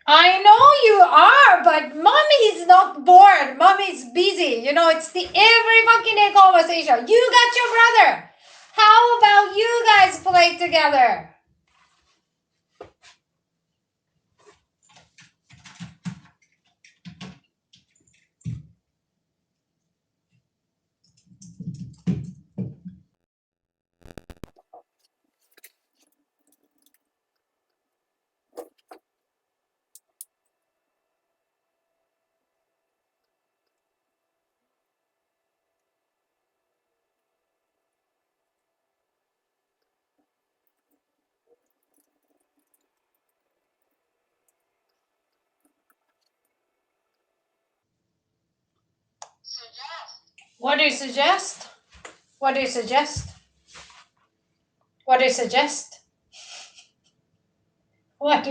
I know you are, but mommy is not bored. Mommy is busy. You know, it's the every fucking day conversation. You got your brother. How about you guys play together? What do you suggest? What do you suggest? What do you suggest? What do